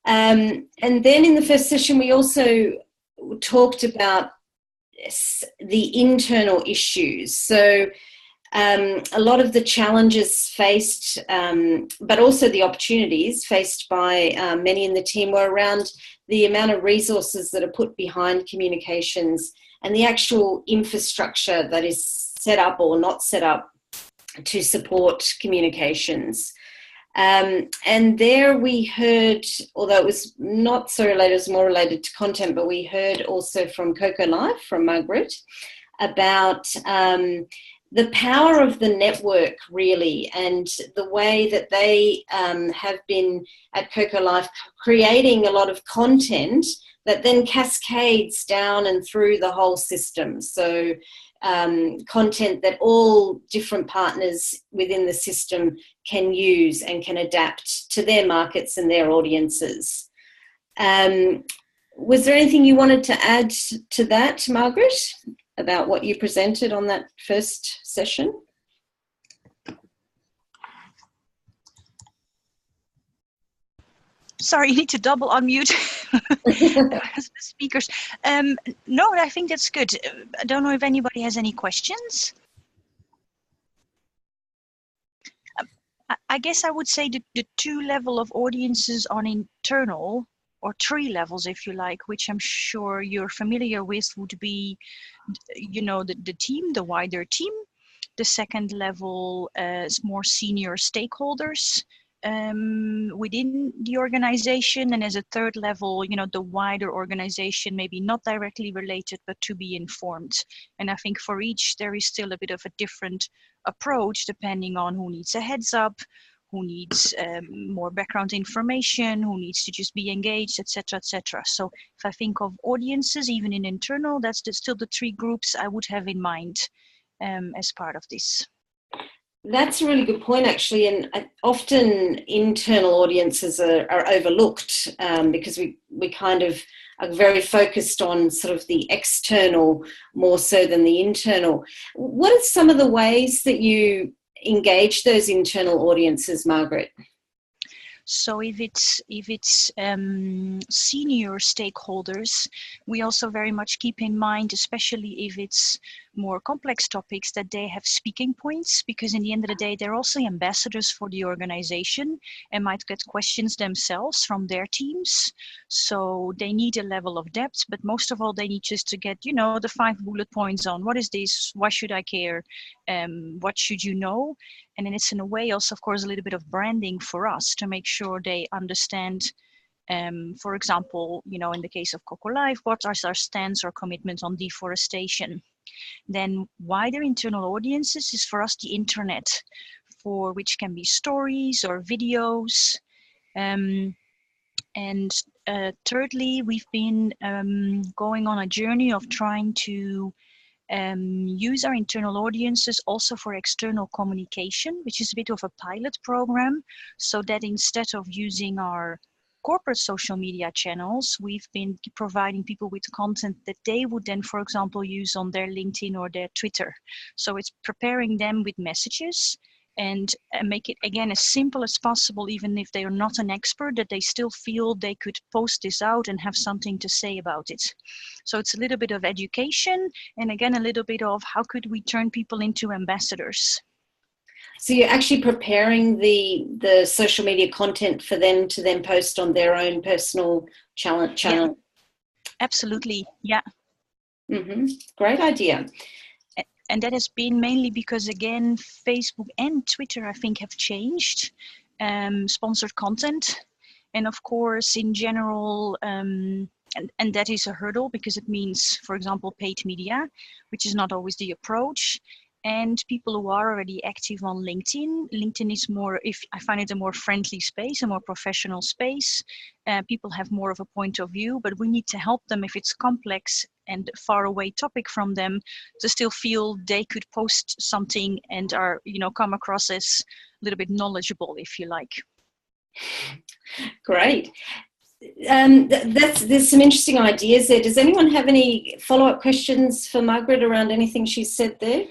And then in the first session, we also talked about the internal issues. So a lot of the challenges faced, but also the opportunities faced by many in the team were around the amount of resources that are put behind communications and the actual infrastructure that is set up or not set up to support communications. And there we heard, although it was not so related, it was more related to content, but we heard also from Cocoa Life, from Margaret, about the power of the network, really, and the way that they have been at Cocoa Life creating a lot of content that then cascades down and through the whole system. So content that all different partners within the system can use and can adapt to their markets and their audiences. Was there anything you wanted to add to that, Margaret, about what you presented on that first session? Sorry, you need to double unmute the speakers. No, I think that's good. I don't know if anybody has any questions. I guess I would say the two level of audiences on internal, or three levels if you like, which I'm sure you're familiar with, would be, you know, the team, the wider team. The second level is more senior stakeholders within the organization, and as a third level, you know, the wider organization, maybe not directly related, but to be informed. And I think for each there is still a bit of a different approach depending on who needs a heads up, who needs more background information, who needs to just be engaged, etc., etc. So if I think of audiences, even in internal, that's still the three groups I would have in mind as part of this. That's a really good point, actually, and often internal audiences are overlooked because we kind of are very focused on sort of the external more so than the internal. What are some of the ways that you engage those internal audiences, Margaret? So if it's senior stakeholders, we also very much keep in mind, especially if it's more complex topics, that they have speaking points, because in the end of the day, they're also ambassadors for the organization and might get questions themselves from their teams. So they need a level of depth, but most of all, they need just to get, you know, the 5 bullet points on what is this, why should I care, what should you know? And then it's in a way also, of course, a little bit of branding for us to make sure they understand, for example, you know, in the case of Cocoa Life, what are our stance or commitment on deforestation? Then wider internal audiences is for us the internet, for which can be stories or videos. And thirdly, we've been going on a journey of trying to use our internal audiences also for external communication, which is a bit of a pilot program, so that instead of using our corporate social media channels, we've been providing people with content that they would then, for example, use on their LinkedIn or their Twitter. So it's preparing them with messages and make it, again, as simple as possible, even if they are not an expert, that they still feel they could post this out and have something to say about it. So it's a little bit of education, and again, a little bit of how could we turn people into ambassadors. So you're actually preparing the social media content for them to then post on their own personal channel? Yeah. Absolutely, yeah. Mm-hmm. Great idea. And that has been mainly because, again, Facebook and Twitter, I think, have changed sponsored content. And of course, in general, and that is a hurdle because it means, for example, paid media, which is not always the approach. And people who are already active on LinkedIn. LinkedIn is more, I find it a more friendly space, a more professional space. People have more of a point of view, but we need to help them if it's complex and far away topic from them to still feel they could post something and are, you know, come across as a little bit knowledgeable, if you like. Great. There's some interesting ideas there. Does anyone have any follow-up questions for Margaret around anything she said there?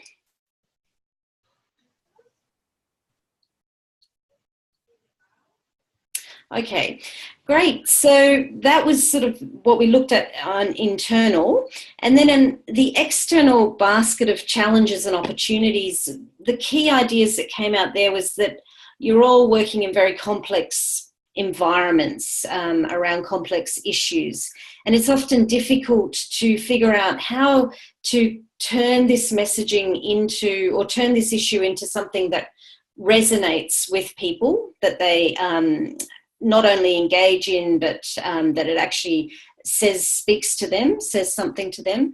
Okay, great. So that was sort of what we looked at on internal. And then in the external basket of challenges and opportunities, the key ideas that came out there was that you're all working in very complex environments around complex issues. And it's often difficult to figure out how to turn this messaging into, or turn this issue into something that resonates with people, that they not only engage in, but that it actually speaks to them, says something to them.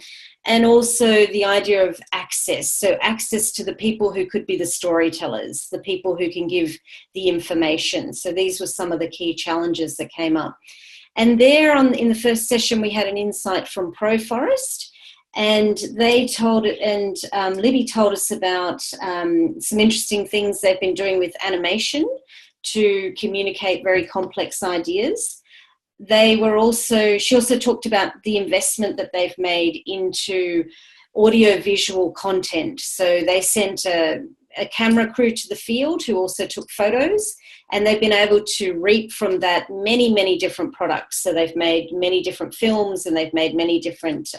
And also the idea of access. So access to the people who could be the storytellers, the people who can give the information. So these were some of the key challenges that came up. And there in the first session, we had an insight from ProForest, and they told it, and Libby told us about some interesting things they've been doing with animation to communicate very complex ideas. She also talked about the investment that they've made into audio-visual content. So they sent a camera crew to the field who also took photos, and they've been able to reap from that many, many different products. So they've made many different films, and they've made many different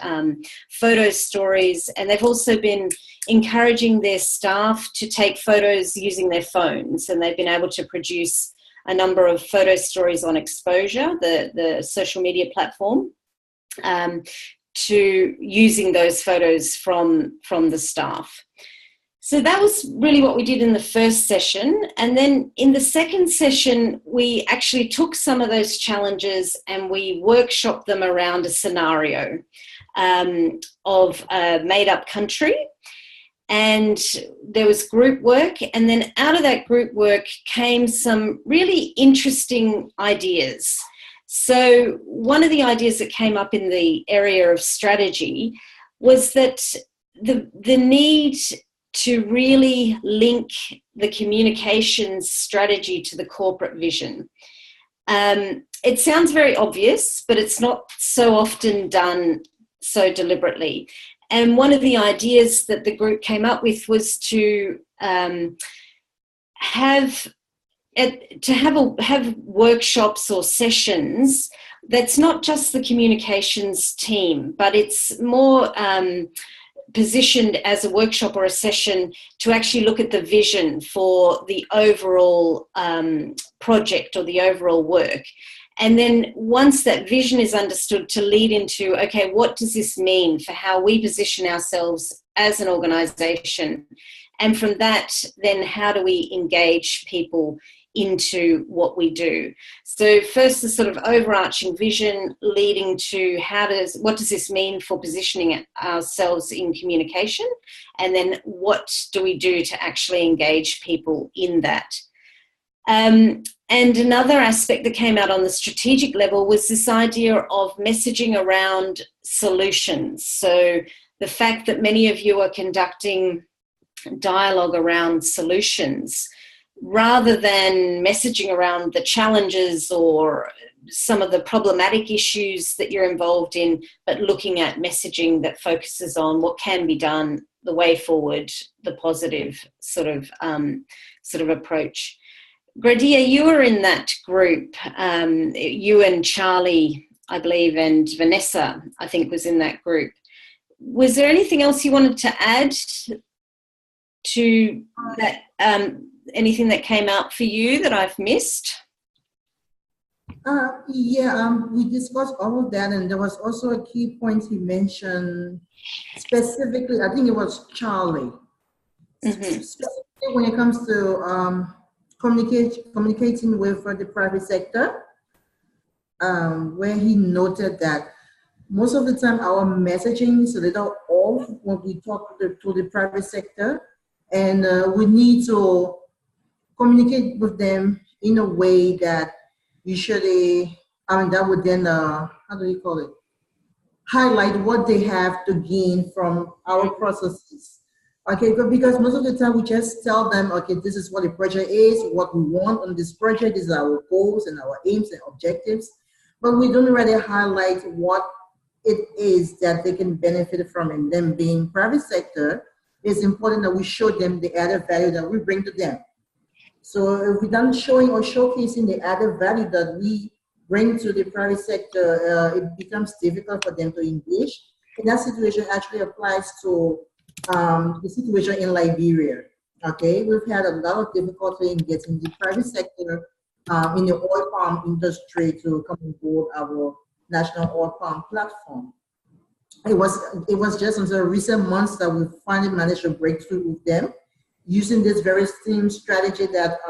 photo stories, and they've also been encouraging their staff to take photos using their phones, and they've been able to produce a number of photo stories on Exposure, the social media platform, to using those photos from the staff. So that was really what we did in the first session. And then in the second session, we actually took some of those challenges and we workshopped them around a scenario of a made-up country. And there was group work, and then out of that group work came some really interesting ideas. So one of the ideas that came up in the area of strategy was that the need to really link the communications strategy to the corporate vision. It sounds very obvious, but it's not so often done so deliberately. And one of the ideas that the group came up with was to have workshops or sessions that's not just the communications team, but it's more positioned as a workshop or a session to actually look at the vision for the overall project or the overall work. And then once that vision is understood, to lead into, okay, what does this mean for how we position ourselves as an organisation? And from that, then how do we engage people into what we do? So first, the sort of overarching vision leading to what does this mean for positioning ourselves in communication? And then what do we do to actually engage people in that? And another aspect that came out on the strategic level was this idea of messaging around solutions. So the fact that many of you are conducting dialogue around solutions rather than messaging around the challenges or some of the problematic issues that you're involved in, but looking at messaging that focuses on what can be done, the way forward, the positive sort of approach. Gradia, you were in that group. You and Charlie, I believe, and Vanessa, I think, was in that group. Was there anything else you wanted to add to that? Anything that came out for you that I've missed? We discussed all of that, and there was also a key point he mentioned specifically. I think it was Charlie. Mm-hmm. Specifically when it comes to communicating with the private sector, where he noted that most of the time our messaging is a little off when we talk to the private sector, and we need to communicate with them in a way that usually, that would then, highlight what they have to gain from our processes. Okay, because most of the time we just tell them, okay, this is what the project is, what we want on this project, these are our goals and our aims and objectives, but we don't really highlight what it is that they can benefit from. And them being private sector, it's important that we show them the added value that we bring to them. So if we're done showing or showcasing the added value that we bring to the private sector, it becomes difficult for them to engage. And that situation actually applies to the situation in Liberia. Okay, we've had a lot of difficulty in getting the private sector in the oil palm industry to come on board our national oil palm platform. It was just until recent months that we finally managed to break through with them using this very same strategy that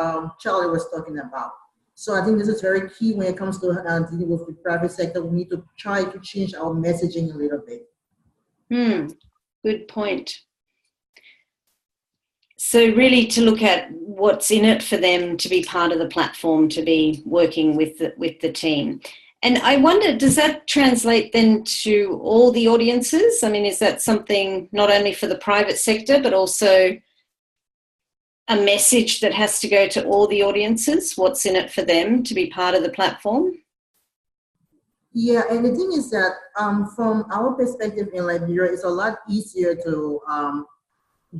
Charlie was talking about. So I think this is very key when it comes to dealing with the private sector. We need to try to change our messaging a little bit. Good point. So really to look at what's in it for them to be part of the platform, to be working with the team. And I wonder, does that translate then to all the audiences? I mean, is that something not only for the private sector, but also a message that has to go to all the audiences? What's in it for them to be part of the platform? Yeah, and the thing is that from our perspective in Liberia, it's a lot easier to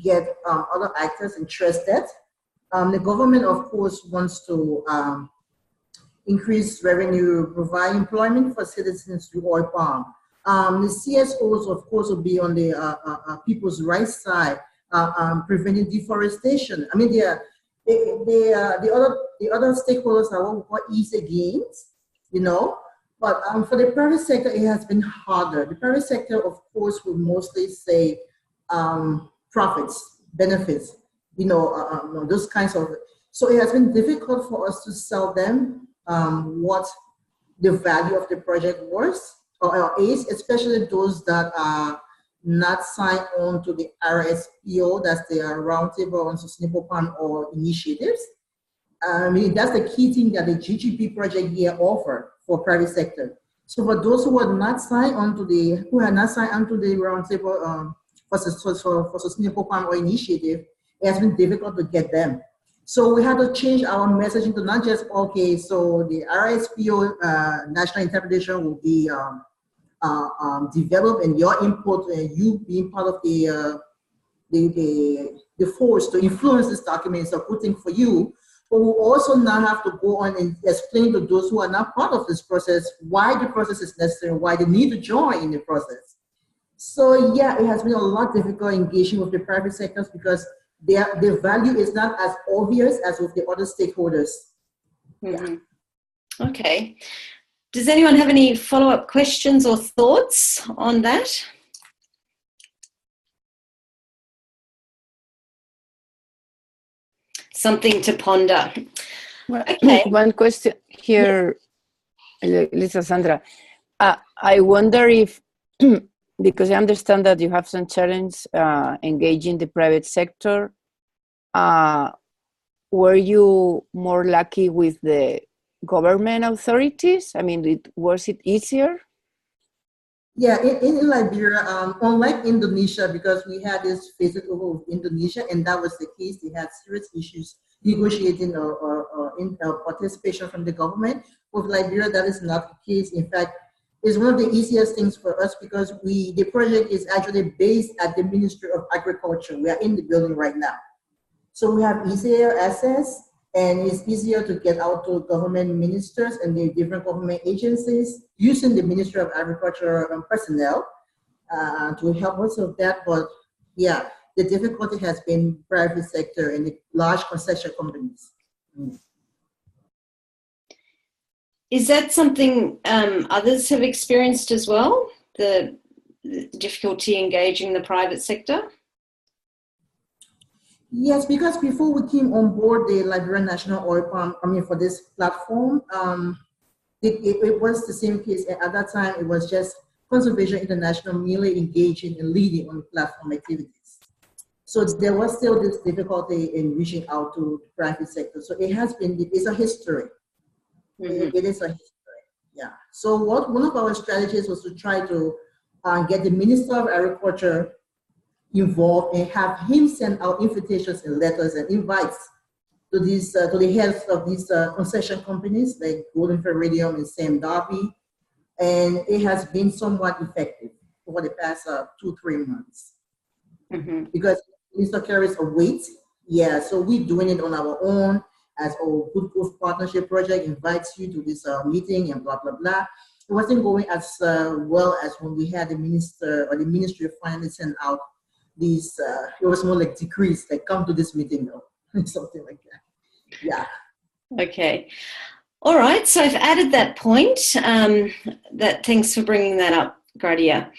get other actors interested. The government, of course, wants to increase revenue, provide employment for citizens through oil palm. The CSOs, of course, will be on the people's rights side, preventing deforestation. I mean, the other stakeholders are what we call easy gains, you know. But for the private sector, it has been harder. The private sector, of course, will mostly say profits, benefits, you know, those kinds of. So it has been difficult for us to sell them what the value of the project was or is, especially those that are not signed on to the RSPO, that's the Roundtable on Sustainable Palm Oil Initiatives. I mean, that's the key thing that the GGP project here offer for private sector. So for those who are not signed onto the Roundtable for Sustainable Palm Oil Initiative, it has been difficult to get them. So we had to change our messaging to not just, okay, so the RSPO national interpretation will be developed and your input and you being part of the force to influence this document is a good thing for you. But we also now have to go on and explain to those who are not part of this process why the process is necessary, why they need to join in the process. So yeah, it has been a lot difficult engaging with the private sectors because their value is not as obvious as with the other stakeholders. Mm-hmm. Okay. Does anyone have any follow-up questions or thoughts on that? Something to ponder. Well, okay. One question here, Lisa Sandra. I wonder if, because I understand that you have some challenge engaging the private sector, were you more lucky with the government authorities? I mean, was it easier? Yeah, in Liberia, unlike Indonesia, because we had this phase over with Indonesia, and that was the case, they had serious issues negotiating or participation from the government. With Liberia, that is not the case. In fact, it's one of the easiest things for us because the project is actually based at the Ministry of Agriculture. We are in the building right now. So we have easier access, and it's easier to get out to government ministers and the different government agencies using the Ministry of Agriculture personnel to help us with that. But yeah, the difficulty has been private sector and the large concession companies. Is that something others have experienced as well, the difficulty engaging the private sector? Yes, because before we came on board the Liberian National Oil Palm, for this platform, it was the same case. At that time, it was just Conservation International merely engaging and leading on platform activities. So there was still this difficulty in reaching out to the private sector. So it's a history. Mm-hmm. It is a history, yeah. So one of our strategies was to try to get the Minister of Agriculture involved and have him send out invitations and letters and invites to these to the heads of these concession companies like Golden Ferradium and Sam Darby, and it has been somewhat effective over the past 2-3 months. Mm-hmm. Because Mr. carries a weight, yeah. So we're doing it on our own. as, oh, Good Coast Partnership Project invites you to this meeting and blah, blah, blah. It wasn't going as well as when we had the minister or the Ministry of Finance send out these, it was more like decrees, like come to this meeting though, something like that. Yeah. Okay. All right. So I've added that point. Thanks for bringing that up, Gradia.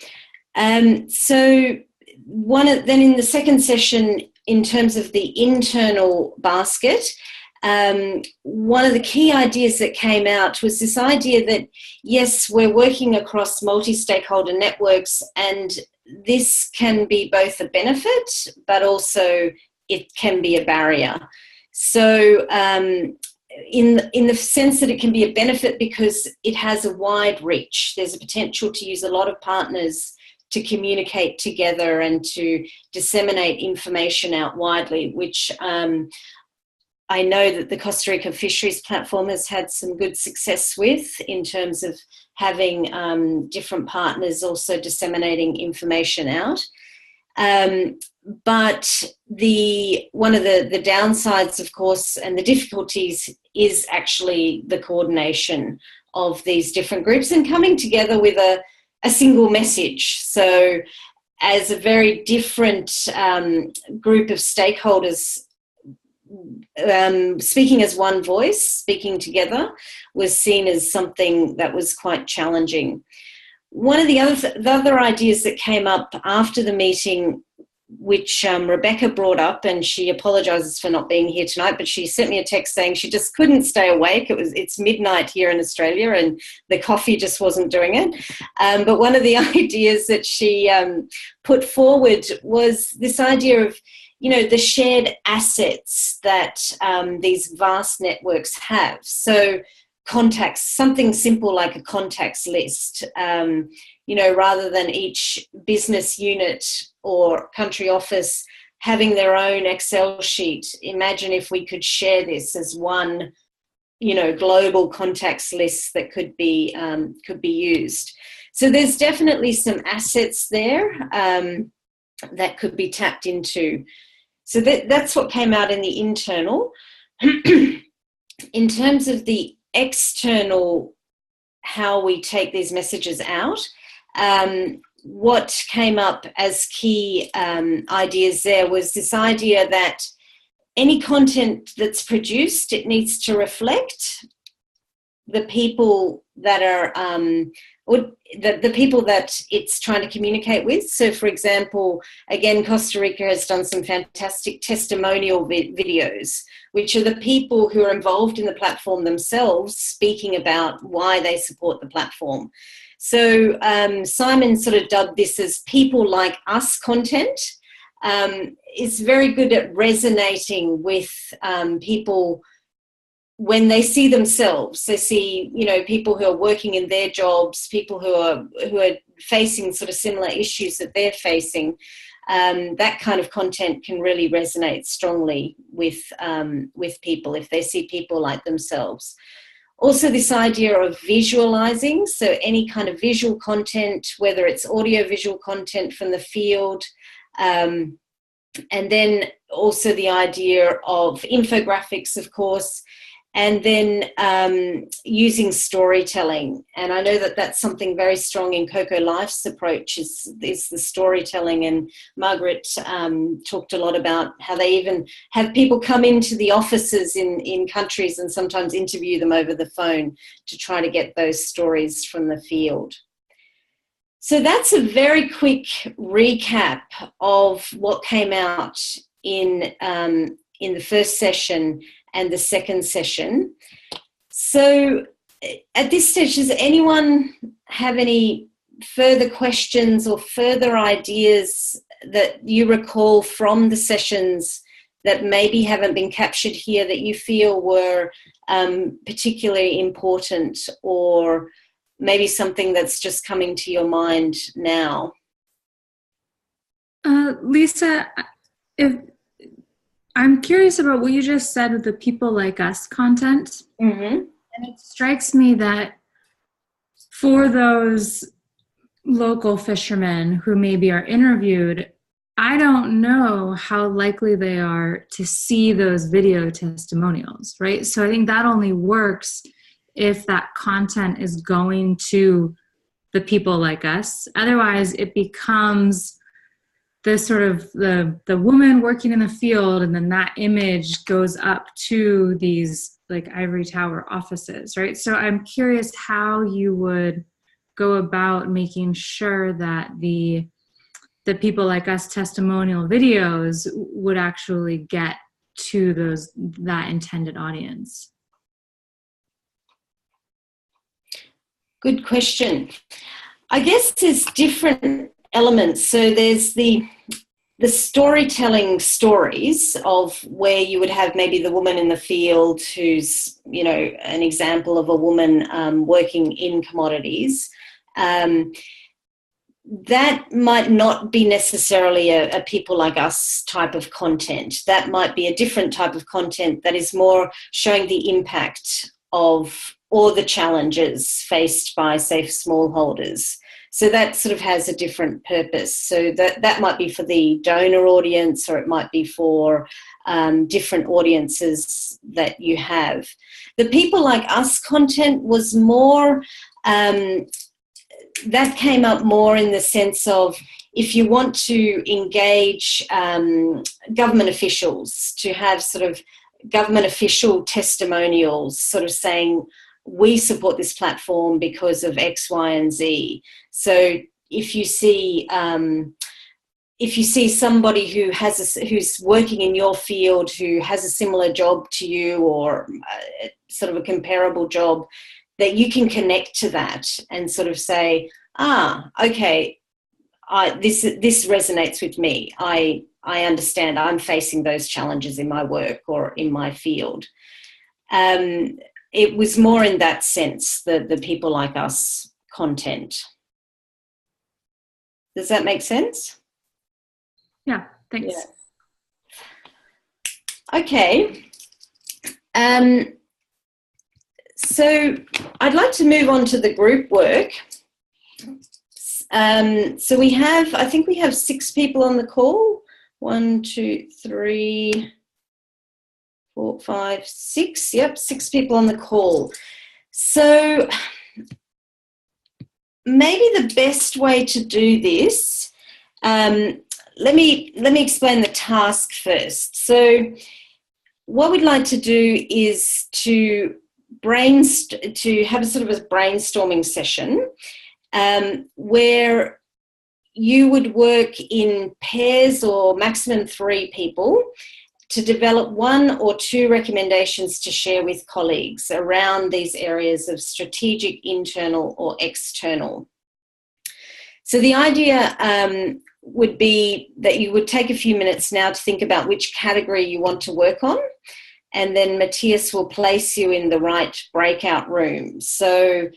So then in the second session, in terms of the internal basket, one of the key ideas that came out was this idea that, yes, we're working across multi-stakeholder networks, and this can be both a benefit, but also it can be a barrier. So in the sense that it can be a benefit because it has a wide reach, there's a potential to use a lot of partners to communicate together and to disseminate information out widely, which I know that the Costa Rica Fisheries Platform has had some good success with, in terms of having different partners also disseminating information out. But one of the downsides, of course, and the difficulties is actually the coordination of these different groups and coming together with a single message. So as a very different group of stakeholders speaking as one voice, speaking together, was seen as something that was quite challenging. One of the other ideas that came up after the meeting, which Rebecca brought up, and she apologises for not being here tonight, but she sent me a text saying she just couldn't stay awake. It's midnight here in Australia and the coffee just wasn't doing it. But one of the ideas that she put forward was this idea of, the shared assets that these vast networks have. So contacts, something simple like a contacts list, rather than each business unit or country office having their own Excel sheet. Imagine if we could share this as one, global contacts list that could be used. So there's definitely some assets there that could be tapped into. So that's what came out in the internal. In terms of the external, how we take these messages out, what came up as key ideas there was this idea that any content that's produced, it needs to reflect the people that are the people that it's trying to communicate with. So, for example, again, Costa Rica has done some fantastic testimonial videos, which are the people who are involved in the platform themselves speaking about why they support the platform. So Simon sort of dubbed this as people like us content. It's very good at resonating with people when they see themselves. They see, people who are working in their jobs, people who are facing sort of similar issues that they're facing. That kind of content can really resonate strongly with people if they see people like themselves. Also, this idea of visualizing, so any kind of visual content, whether it's audio-visual content from the field, and then also the idea of infographics, of course, and then using storytelling. And I know that that's something very strong in Cocoa Life's approach is the storytelling. And Margaret talked a lot about how they even have people come into the offices in countries and sometimes interview them over the phone to try to get those stories from the field. So that's a very quick recap of what came out in the first session and the second session. So at this stage, does anyone have any further questions or further ideas that you recall from the sessions that maybe haven't been captured here that you feel were particularly important, or maybe something that's just coming to your mind now? Lisa, I'm curious about what you just said with the people like us content. Mm-hmm. And it strikes me that for those local fishermen who maybe are interviewed, I don't know how likely they are to see those video testimonials, right? So I think that only works if that content is going to the people like us. Otherwise, it becomes the sort of the woman working in the field, and then that image goes up to these like ivory tower offices, right? So I'm curious how you would go about making sure that the people like us testimonial videos would actually get to that intended audience. Good question. I guess there's different elements. So there's the storytelling stories of where you would have maybe the woman in the field who's, you know, an example of a woman working in commodities. That might not be necessarily a people like us type of content. That might be a different type of content that is more showing the impact of or the challenges faced by, say, smallholders. So that sort of has a different purpose. So that might be for the donor audience, or it might be for different audiences that you have. The people like us content was more, that came up more in the sense of if you want to engage government officials, to have sort of government official testimonials sort of saying, we support this platform because of X, Y, and Z. So if you see somebody who's working in your field who has a similar job to you, or sort of a comparable job, that you can connect to that and sort of say, okay, this resonates with me. I understand I'm facing those challenges in my work or in my field. It was more in that sense, the people like us content. Does that make sense? Yeah, thanks. Yeah. Okay. So I'd like to move on to the group work. So I think we have 6 people on the call. 1, 2, 3, 4, 5, 6. Yep, 6 people on the call. So maybe the best way to do this, let me explain the task first. So what we'd like to do is to have a sort of a brainstorming session where you would work in pairs or maximum 3 people to develop 1 or 2 recommendations to share with colleagues around these areas of strategic, internal or external. So the idea would be that you would take a few minutes now to think about which category you want to work on, and then Matthias will place you in the right breakout room. So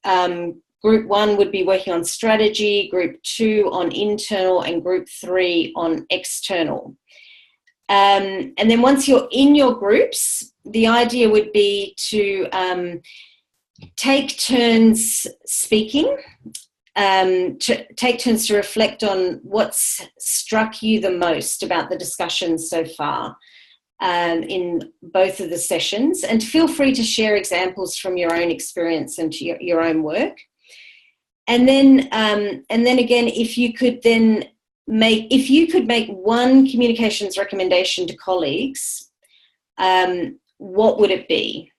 group 1 would be working on strategy, group 2 on internal, and group 3 on external. And then once you're in your groups, the idea would be to take turns speaking, to take turns to reflect on what's struck you the most about the discussions so far in both of the sessions, and feel free to share examples from your own experience and your own work. And then again, if you could make 1 communications recommendation to colleagues, what would it be?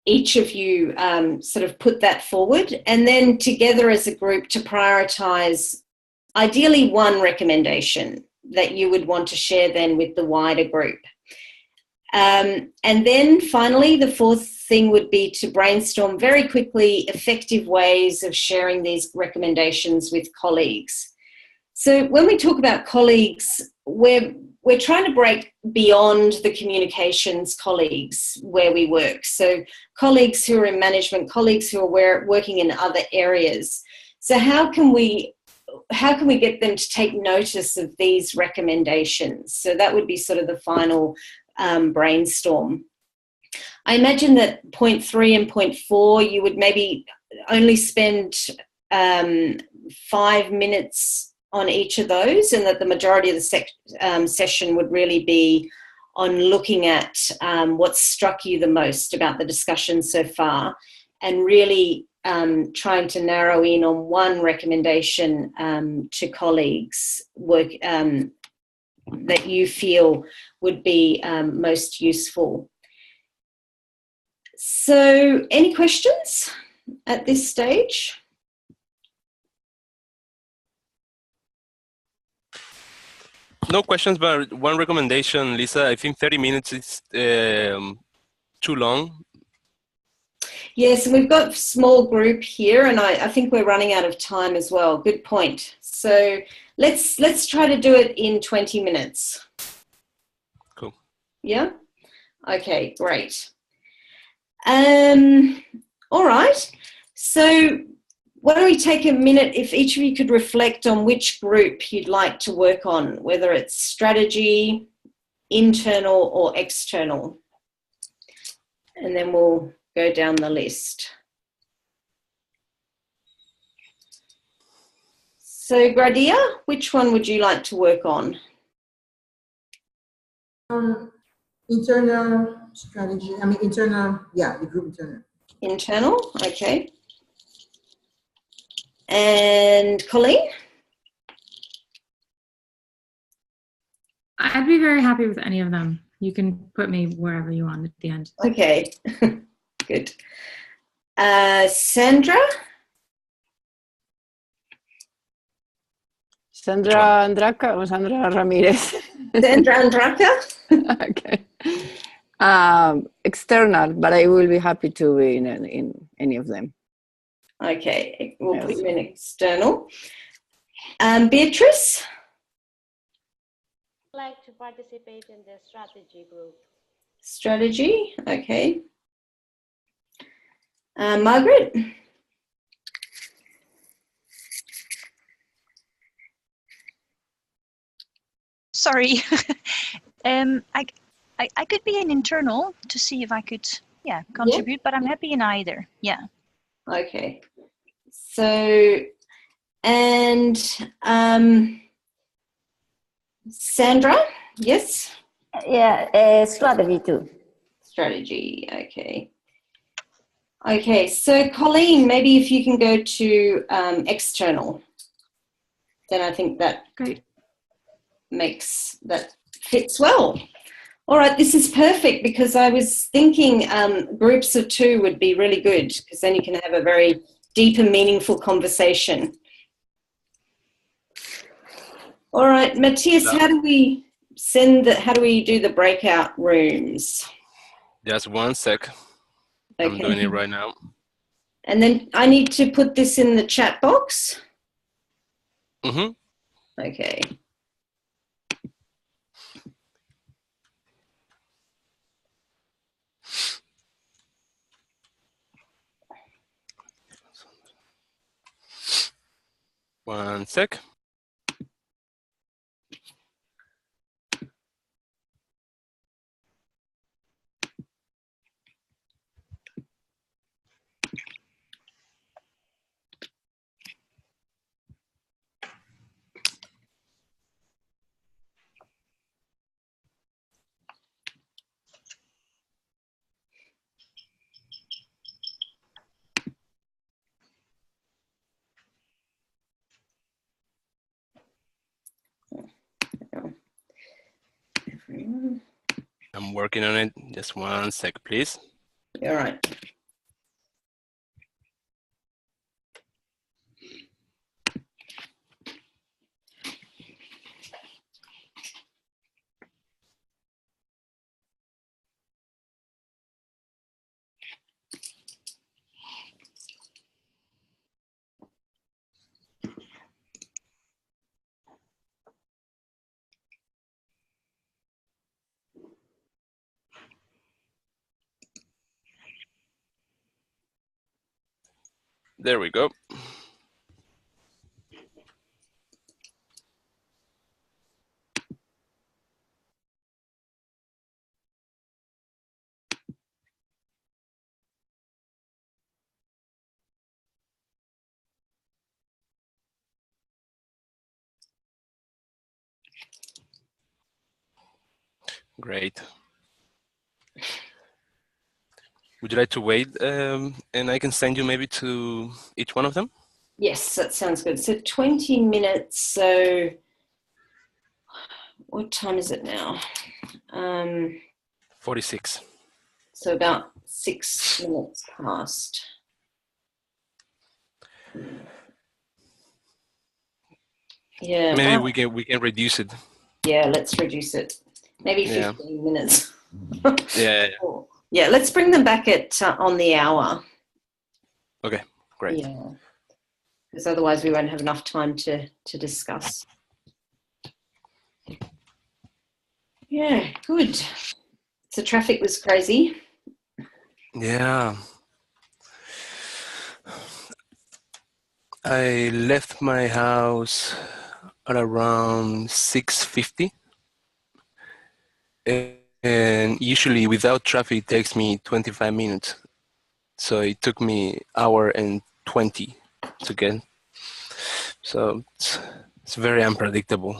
Each of you sort of put that forward, and then together as a group to prioritise ideally 1 recommendation that you would want to share then with the wider group. And then finally, the 4th thing would be to brainstorm very quickly effective ways of sharing these recommendations with colleagues. So when we talk about colleagues, we're trying to break beyond the communications colleagues where we work. So colleagues who are in management, colleagues who are working in other areas. So how can we get them to take notice of these recommendations? So that would be sort of the final brainstorm. I imagine that point 3 and point 4, you would maybe only spend 5 minutes on each of those, and that the majority of the session would really be on looking at what struck you the most about the discussion so far, and really trying to narrow in on one recommendation to colleagues that you feel would be most useful. So, any questions at this stage? No questions, but one recommendation, Lisa. I think 30 minutes is too long. Yes, and we've got a small group here, and I think we're running out of time as well. Good point. So let's try to do it in 20 minutes. Cool. Yeah? Okay, great. All right. So why don't we take a minute, if each of you could reflect on which group you'd like to work on, whether it's strategy, internal or external. And then we'll go down the list. So Gradia, which one would you like to work on? Internal strategy, internal, yeah, the group internal. Internal, okay. And Colleen? I'd be very happy with any of them. You can put me wherever you want at the end. Okay, good. Sandra? Sandra Andraka or Sandra Ramirez? Sandra Andraka? Okay. External, but I will be happy to be in any of them. Okay, we'll Yes. put you in external. Beatrice? I'd like to participate in the strategy group. Strategy, okay. Margaret? Sorry. I could be an internal to see if I could, contribute, but I'm happy in either. Yeah. Okay. So, and Sandra, yes? Yeah, strategy too. Strategy, okay. Okay, so Colleen, maybe if you can go to external, then I think that Great. fits well. All right, this is perfect because I was thinking groups of two would be really good because then you can have a very deep and meaningful conversation. All right, Matthias, how do we do the breakout rooms? Just one sec. Okay. I'm doing it right now. And then I need to put this in the chat box? Mm-hmm. Okay. One sec. I'm working on it. Just one sec, please. All right. There we go. Great. Would you like to wait, and I can send you maybe to each one of them? Yes, that sounds good. So 20 minutes. So what time is it now? 46. So about 6 minutes past. Yeah. Maybe we can reduce it. Yeah, let's reduce it. Maybe 15 Yeah. minutes. Yeah. Yeah, let's bring them back at on the hour. Okay, great. Yeah, because otherwise we won't have enough time to discuss. Yeah, good. So traffic was crazy. Yeah. I left my house at around 6:50. And usually without traffic it takes me 25 minutes. So it took me hour and 20 to get. So it's very unpredictable.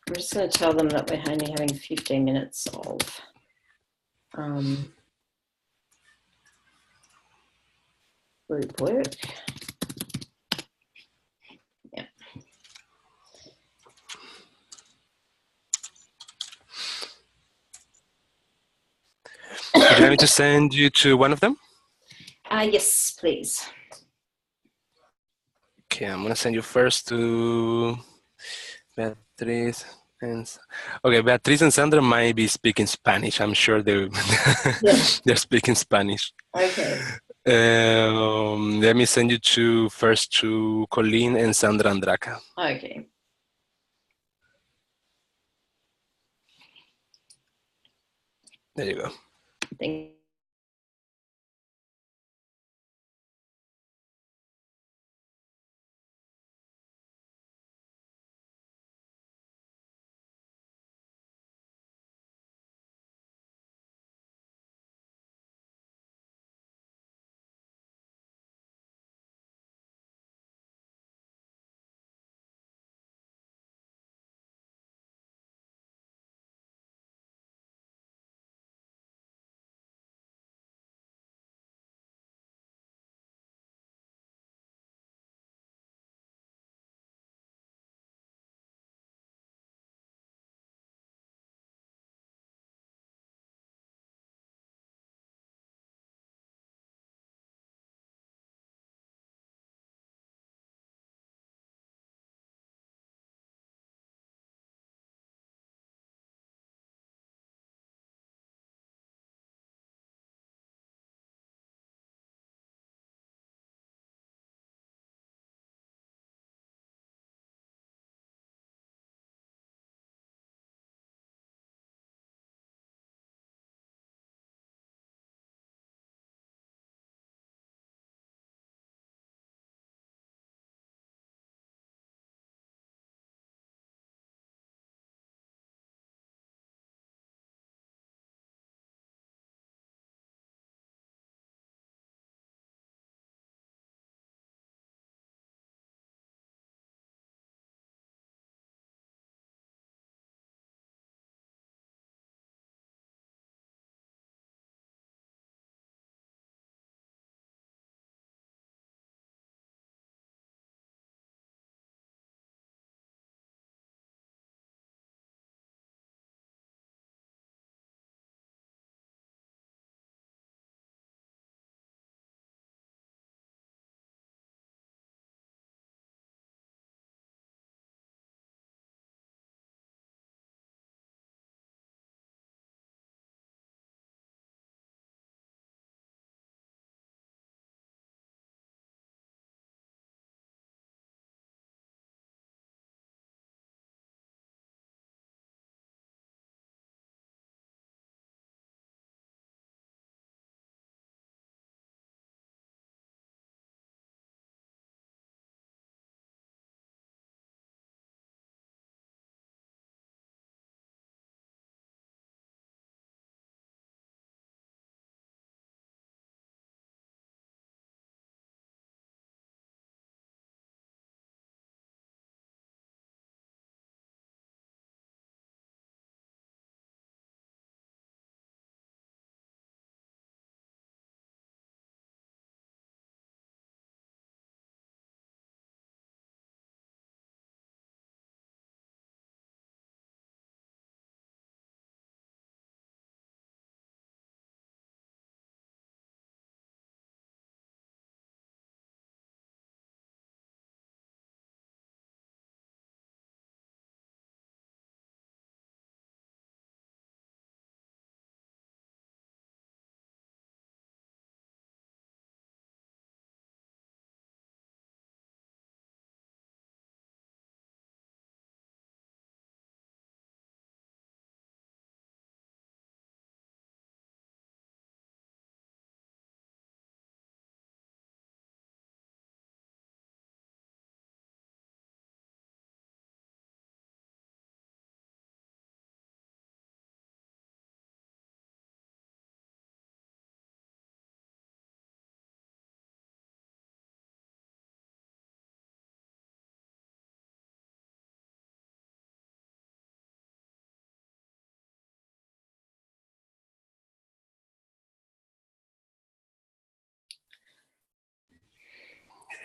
I'm just going to tell them that we're only having 15 minutes of group work. Yeah. Would you like me to send you to one of them? Yes, please. Okay, I'm gonna send you first to Beatriz and Beatriz and Sandra might be speaking Spanish. I'm sure they're speaking Spanish. Okay. Let me send you first to Colleen and Sandra Andraca. Okay. There you go. Thank you.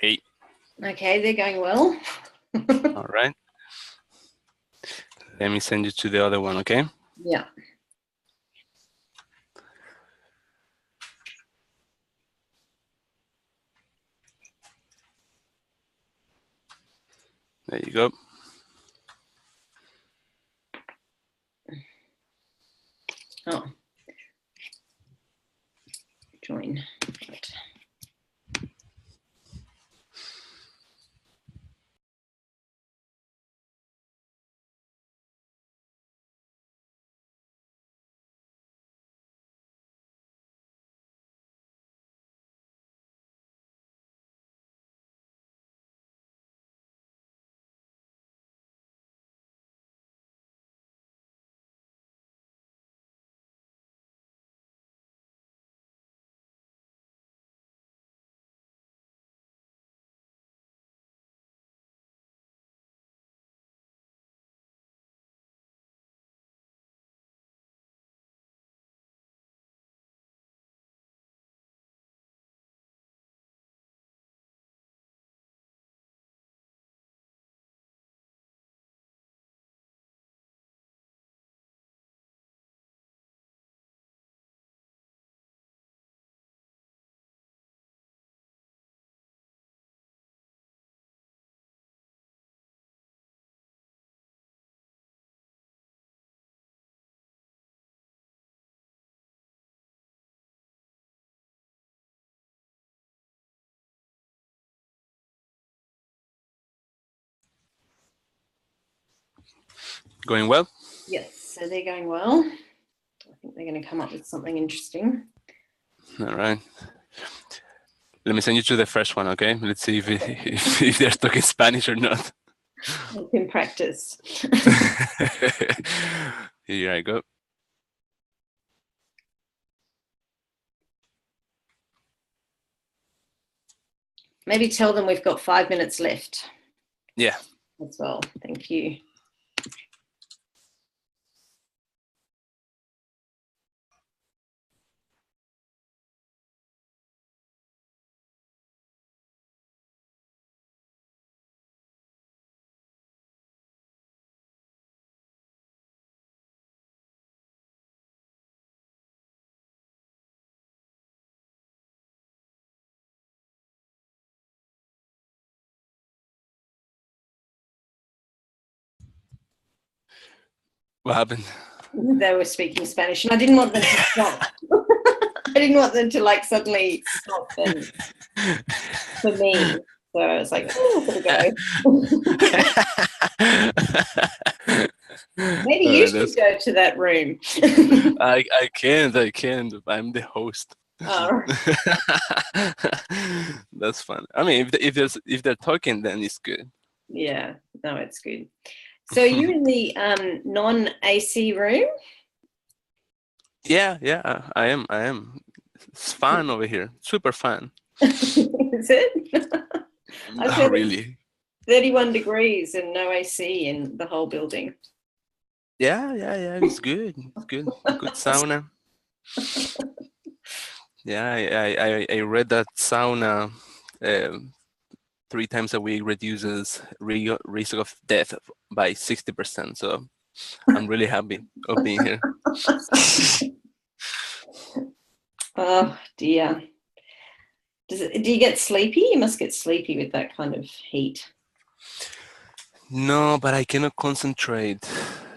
Hey. Okay, they're going well. All right. Let me send you to the other one, okay? Yeah. There you go. Oh. Join. Right. Going well? Yes, so they're going well. I think they're going to come up with something interesting. All right. Let me send you to the first one, okay? Let's see if they're talking Spanish or not. It's in practice. Here I go. Maybe tell them we've got 5 minutes left. Yeah. As well. Thank you. What happened? They were speaking Spanish and I didn't want them to stop. I didn't want them to like suddenly stop and for me. So I was like, oh, gotta go. Maybe you should go to that room. I can't. I'm the host. Oh. That's fun. I mean, if they're talking, then it's good. Yeah, no, it's good. So are you in the non-AC room? Yeah, I am. It's fun over here. Super fun. Is it? Not really. 31 degrees and no AC in the whole building. Yeah. It's good. It's good. Good sauna. Yeah, I read that sauna 3 times a week reduces risk of death by 60%. So I'm really happy of being here. Oh dear. Do you get sleepy? You must get sleepy with that kind of heat. No, but I cannot concentrate.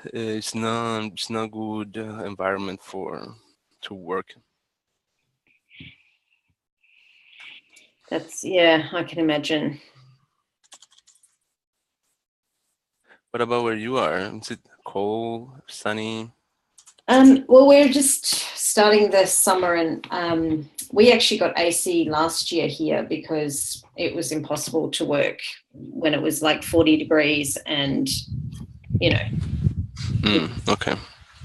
It's not good environment to work. Yeah, I can imagine. What about where you are? Is it cold, sunny? Well, we're just starting the summer and we actually got AC last year here because it was impossible to work when it was like 40 degrees and, you know, okay.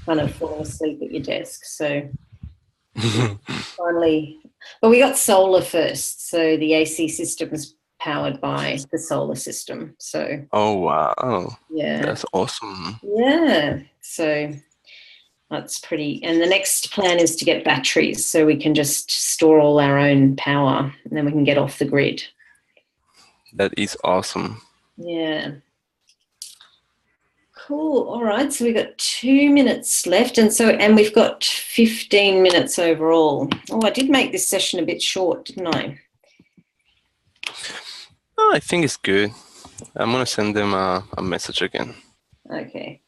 kind of falling asleep at your desk. So finally, but we got solar first. So the AC system is powered by the solar system. So. Oh, wow. Yeah. That's awesome. Yeah. So that's pretty. And the next plan is to get batteries so we can just store all our own power and then we can get off the grid. That is awesome. Yeah. Cool. All right. So we've got 2 minutes left, and we've got 15 minutes overall. Oh, I did make this session a bit short, didn't I? Oh, I think it's good. I'm gonna send them a message again. Okay.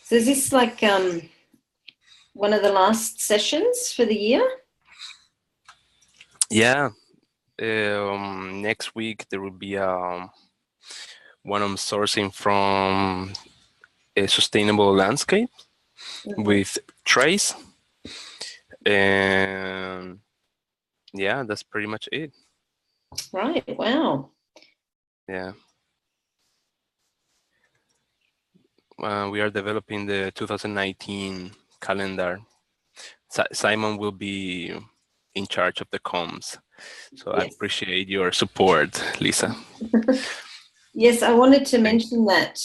So is this like one of the last sessions for the year? Yeah. Next week there will be one on sourcing from a sustainable landscape with Trace, and yeah, that's pretty much it. Right. Wow. Yeah. We are developing the 2019 calendar. Simon will be in charge of the comms, so I appreciate your support, Lisa. Yes, I wanted to mention that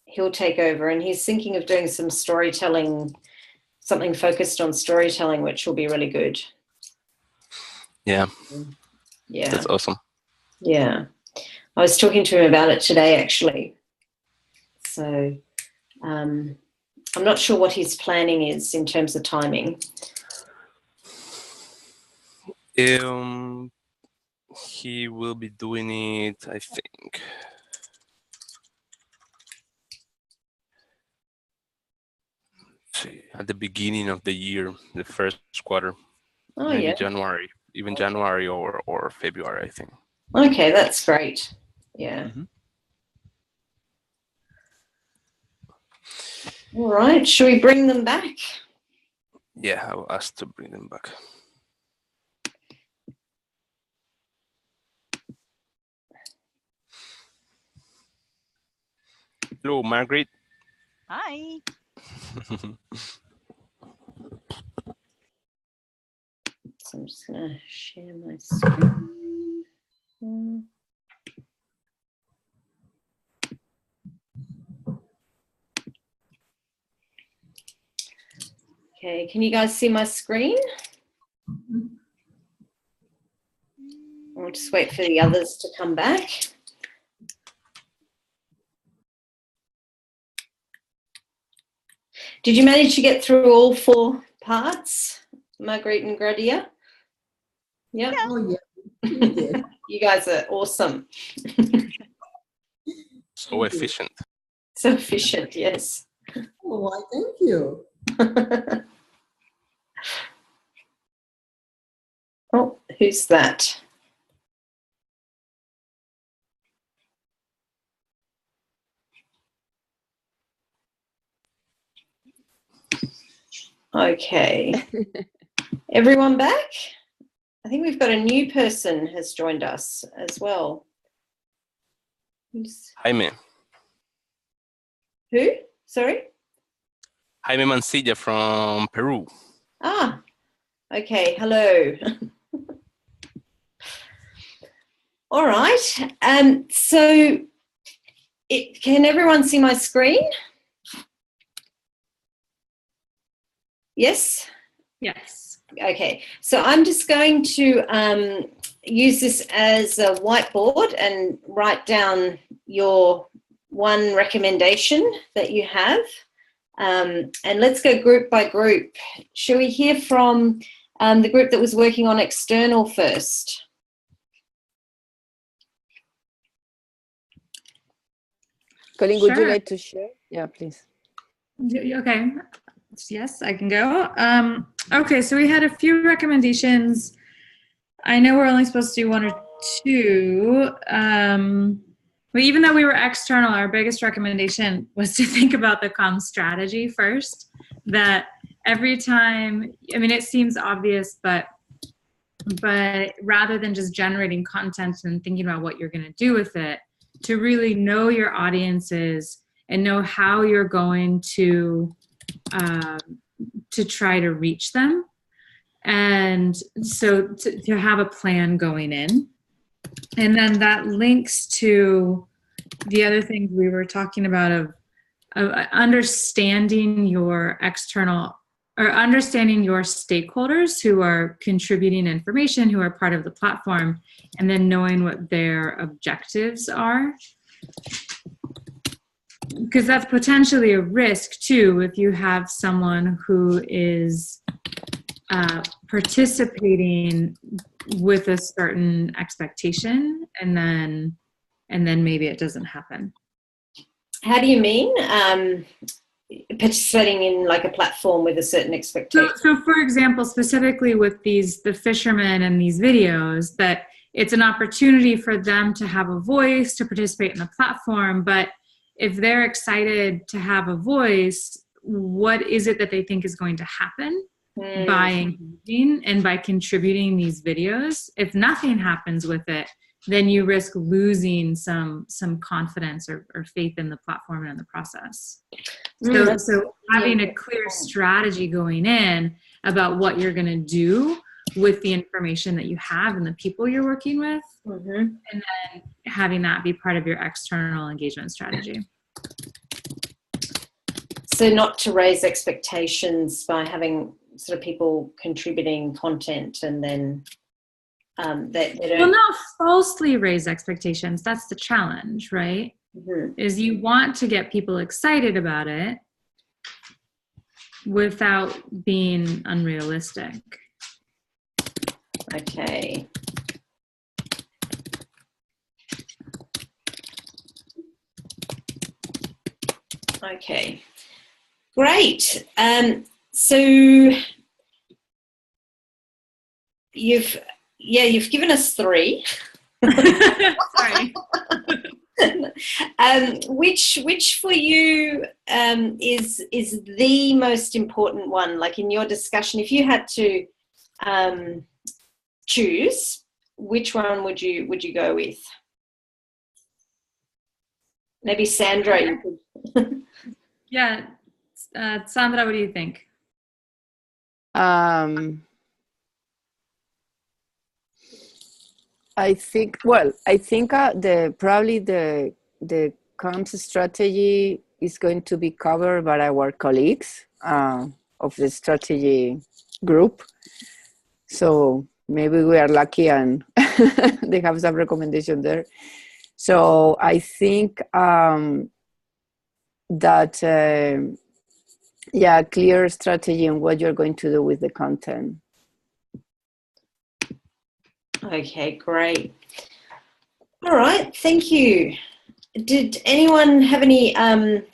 he'll take over, and he's thinking of doing some storytelling, something focused on storytelling, which will be really good. Yeah. Yeah. That's awesome. Yeah. I was talking to him about it today, actually. So I'm not sure what his planning is in terms of timing. He will be doing it, I think, at the beginning of the year, the first quarter. Oh, maybe yeah. January, even January or February, I think. Okay, that's great. Yeah. Mm-hmm. All right. Should we bring them back? Yeah, I will ask to bring them back. Hello, Margaret. Hi. So I'm just going to share my screen. Okay, can you guys see my screen? I'll just wait for the others to come back. Did you manage to get through all 4 parts, Marguerite and Gradia? Yep. Oh, yeah. We did. You guys are awesome. So efficient. So efficient, yes. Oh, why, thank you. Oh, who's that? Okay. Everyone back? I think we've got a new person has joined us as well. Jaime. Who? Sorry? Jaime Mancilla from Peru. Ah, okay. Hello. All right. So can everyone see my screen? Yes? Yes. Okay. So I'm just going to use this as a whiteboard and write down your one recommendation that you have. And let's go group by group. Shall we hear from the group that was working on external first? Colleen, would you like to share? Yeah, please. Okay. Yes, I can go. Okay, so we had a few recommendations. I know we're only supposed to do 1 or 2. But even though we were external, our biggest recommendation was to think about the comms strategy first. That every time, I mean, it seems obvious, but rather than just generating content and thinking about what you're going to do with it, to really know your audiences and know how you're going to try to reach them. And so to have a plan going in. And then that links to the other things we were talking about of understanding your external or understanding your stakeholders who are contributing information, who are part of the platform, and then knowing what their objectives are. Because that's potentially a risk too if you have someone who is participating with a certain expectation and then maybe it doesn't happen. How do you mean? Participating in like a platform with a certain expectation? So for example, specifically with the fishermen and these videos, that it's an opportunity for them to have a voice, to participate in the platform, but if they're excited to have a voice, what is it that they think is going to happen by engaging and by contributing these videos? If nothing happens with it, then you risk losing some confidence or faith in the platform and in the process. So having a clear strategy going in about what you're going to do with the information that you have and the people you're working with, and then having that be part of your external engagement strategy. So not to raise expectations by having sort of people contributing content and then they don't... Well, not falsely raise expectations. That's the challenge, right? Is you want to get people excited about it without being unrealistic. Okay. Okay. Great. So you've given us 3. Sorry. Which for you is the most important one? Like in your discussion, if you had to choose, which one would you go with? Maybe Sandra, you could. Yeah, Sandra, what do you think? I think probably the comms strategy is going to be covered by our colleagues of the strategy group. So maybe we are lucky and they have some recommendation there. So I think that clear strategy on what you're going to do with the content. Okay, great. All right, thank you. Did anyone have any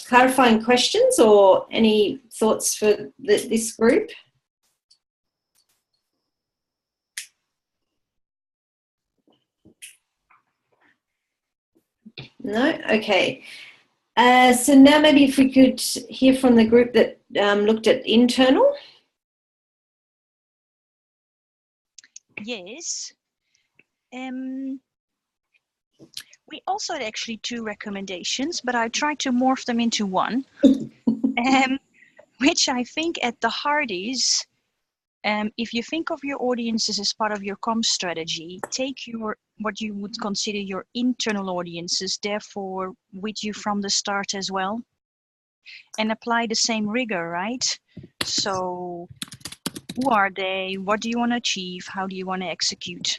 clarifying questions or any thoughts for this group? No? Okay. So now maybe if we could hear from the group that looked at internal. Yes. We also had actually 2 recommendations, but I tried to morph them into one, which I think at the heart is, if you think of your audiences as part of your comms strategy, take what you would consider your internal audiences, therefore with you from the start as well, and apply the same rigor, right? So who are they? What do you want to achieve? How do you want to execute?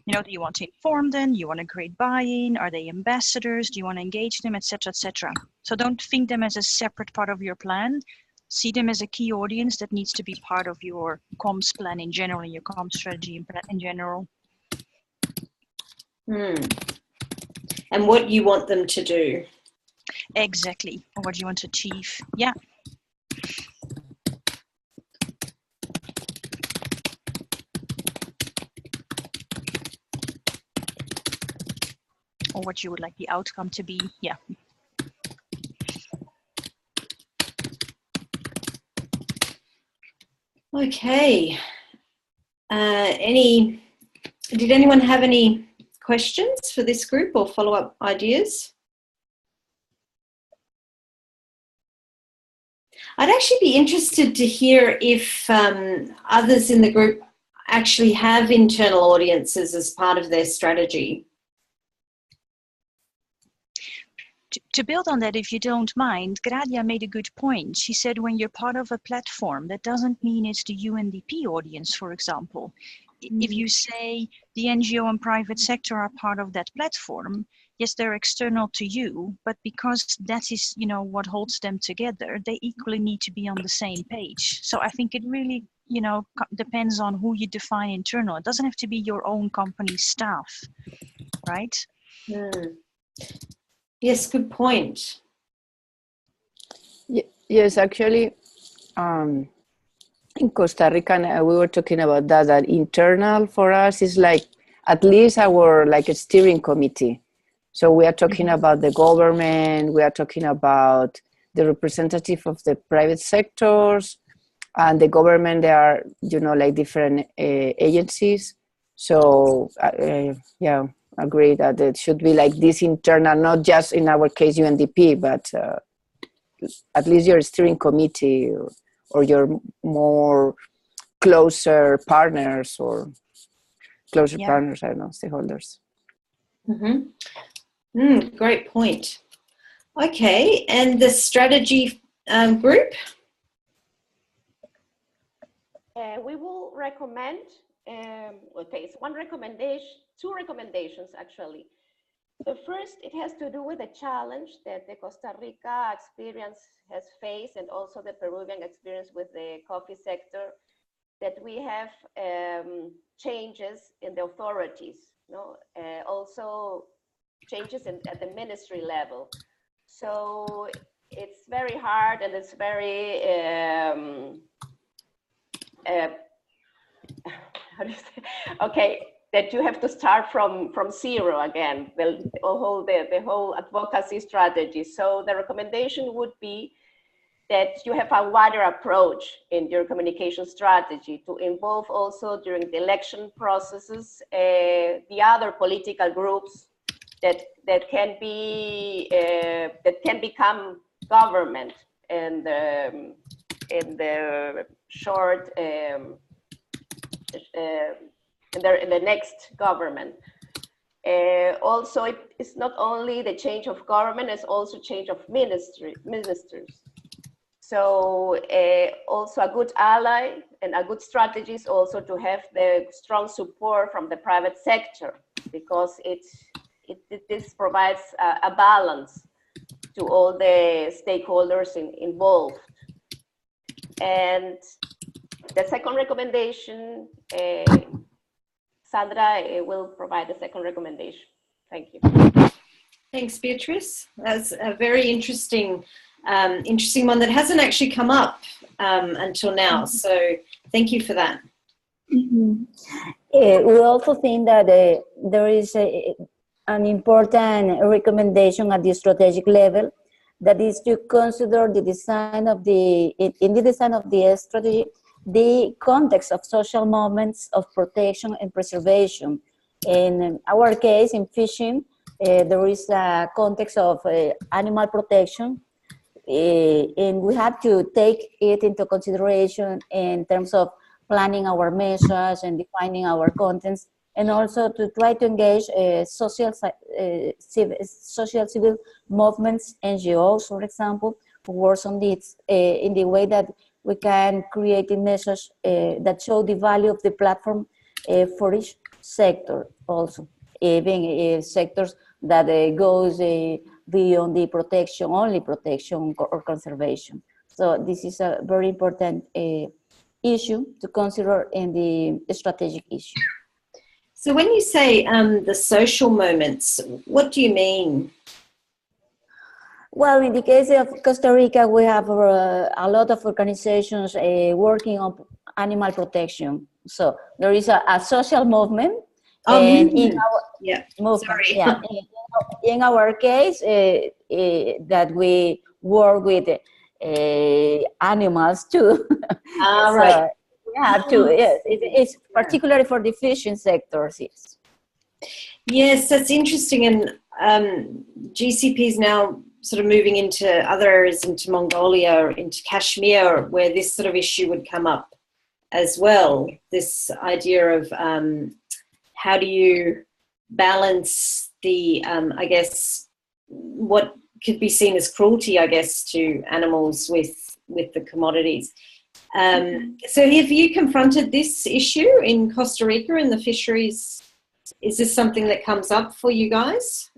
Do you want to inform them? Do you want to create buy-in? Are they ambassadors? Do you want to engage them, etc., etc.? So don't think them as a separate part of your plan. See them as a key audience that needs to be part of your comms plan in general, your comms strategy in general. And what you want them to do. Exactly. Or what you want to achieve. Yeah. Or what you would like the outcome to be. Yeah. Okay. Did anyone have any questions for this group or follow-up ideas? I'd actually be interested to hear if others in the group actually have internal audiences as part of their strategy. to build on that, if you don't mind, Gradia made a good point. She said when you're part of a platform, that doesn't mean it's the UNDP audience, for example. If you say the NGO and private sector are part of that platform, yes, they're external to you, but because that is, what holds them together, they equally need to be on the same page. So I think it really, depends on who you define internal. It doesn't have to be your own company staff, right? Yes, good point. Yes, actually, in Costa Rica, we were talking about that internal for us is like at least our like a steering committee. So we are talking about the government, we are talking about the representative of the private sectors, and the government, there are, like different agencies. So yeah, agree that it should be like this internal, not just in our case UNDP, but at least your steering committee or your more closer partners or closer partners, I don't know, stakeholders. Great point. Okay, and the strategy group? We will recommend, it's one recommendation, two recommendations actually. The first, it has to do with the challenge that the Costa Rica experience has faced, and also the Peruvian experience with the coffee sector, that we have changes in the authorities, also changes at the ministry level. So it's very hard, and it's very how do you say? Okay, that you have to start from zero again, the whole advocacy strategy. So the recommendation would be that you have a wider approach in your communication strategy to involve also during the election processes the other political groups that can become government in the short in the next government. Also, it's not only the change of government, it's also change of ministers. So also a good ally and a good strategy is also to have the strong support from the private sector, because this provides a balance to all the stakeholders involved. And the second recommendation, Sandra will provide the second recommendation. Thank you. Thanks, Beatrice. That's a very interesting one that hasn't actually come up until now. So thank you for that. We also think that there is an important recommendation at the strategic level, that is to consider the design of in the design of the strategy, the context of social movements of protection and preservation. In our case, in fishing, there is a context of animal protection, and we have to take it into consideration in terms of planning our measures and defining our contents, and also to try to engage social civil movements, NGOs, for example, who work on this in the way that we can create measures that show the value of the platform for each sector, also, even sectors that goes beyond the protection or conservation. So this is a very important issue to consider in the strategic issue. So when you say the social moments, what do you mean? Well, in the case of Costa Rica, we have a lot of organizations working on animal protection. So there is a social movement. And in our movement, in our case, that we work with animals too. So right. we have to. Yes, it's particularly for the fishing sectors. Yes. Yes, that's interesting. And GCP is now sort of moving into other areas, into Mongolia, into Kashmir, where this sort of issue would come up as well. This idea of how do you balance the, I guess, what could be seen as cruelty, I guess, to animals with the commodities. So have you confronted this issue in Costa Rica in the fisheries? Is this something that comes up for you guys?